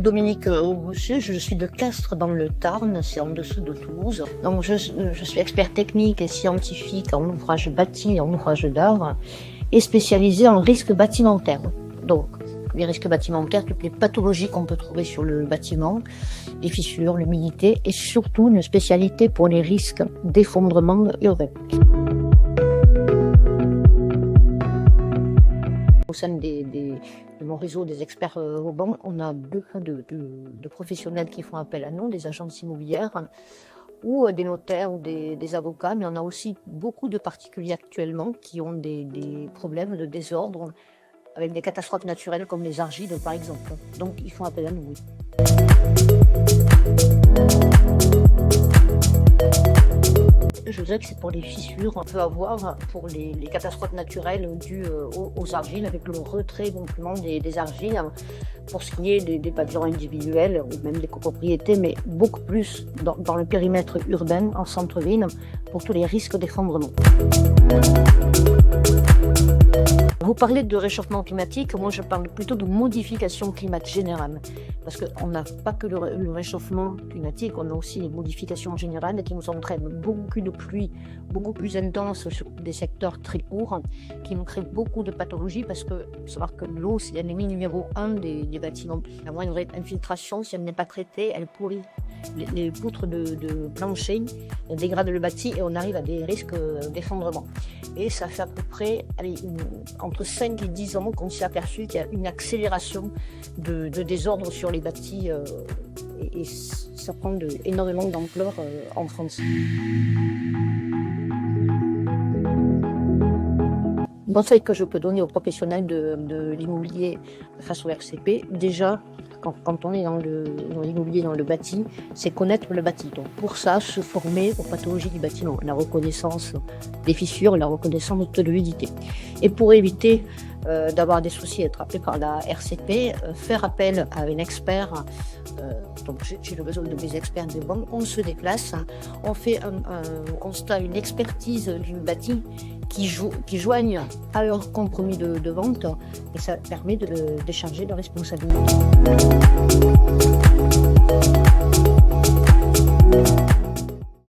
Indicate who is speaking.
Speaker 1: Dominique Auboucher, je suis de Castres dans le Tarn, c'est en dessous de Toulouse. Donc je suis expert technique et scientifique en ouvrage bâti et en ouvrage d'art et spécialisé en risques bâtimentaires. Donc les risques bâtimentaires, toutes les pathologies qu'on peut trouver sur le bâtiment, les fissures, l'humidité et surtout une spécialité pour les risques d'effondrement urbain. Au sein de mon réseau des experts Vauban, on a beaucoup de professionnels qui font appel à nous, des agences immobilières ou des notaires ou des avocats, mais on a aussi beaucoup de particuliers actuellement qui ont des problèmes de désordre avec des catastrophes naturelles comme les argiles par exemple. Donc ils font appel à nous, oui. Je dirais que c'est pour les fissures qu'on peut avoir, pour les catastrophes naturelles dues aux argiles, avec le retrait gonflement des argiles, pour ce qui est des pavillons individuels ou même des copropriétés, mais beaucoup plus dans le périmètre urbain, en centre-ville, pour tous les risques d'effondrement. Vous parlez de réchauffement climatique, moi je parle plutôt de modification climatique générale. Parce qu'on n'a pas que le réchauffement climatique, on a aussi les modifications générales qui nous entraînent beaucoup de pluie, beaucoup plus intense sur des secteurs très courts, qui nous créent beaucoup de pathologies parce que faut savoir que l'eau, c'est l'ennemi numéro 1 des bâtiments. La moindre infiltration, si elle n'est pas traitée, elle pourrit les poutres de plancher, elle dégrade le bâti et on arrive à des risques d'effondrement. Et ça fait à peu près entre 5 et 10 ans qu'on s'est aperçu qu'il y a une accélération de désordre sur les bâtis et ça prend énormément d'ampleur en France. Le conseil que je peux donner aux professionnels de l'immobilier face au RCP, déjà, quand on est dans l'immobilier, dans le bâti, c'est connaître le bâti. Donc pour ça, se former aux pathologies du bâtiment, la reconnaissance des fissures, la reconnaissance de l'humidité. Et pour éviter d'avoir des soucis, être appelé par la RCP, faire appel à un expert. Donc j'ai le besoin de mes experts des banques, on se déplace, on fait un constat, une expertise du bâti qui joignent à leur compromis de vente et ça permet de décharger de responsabilité.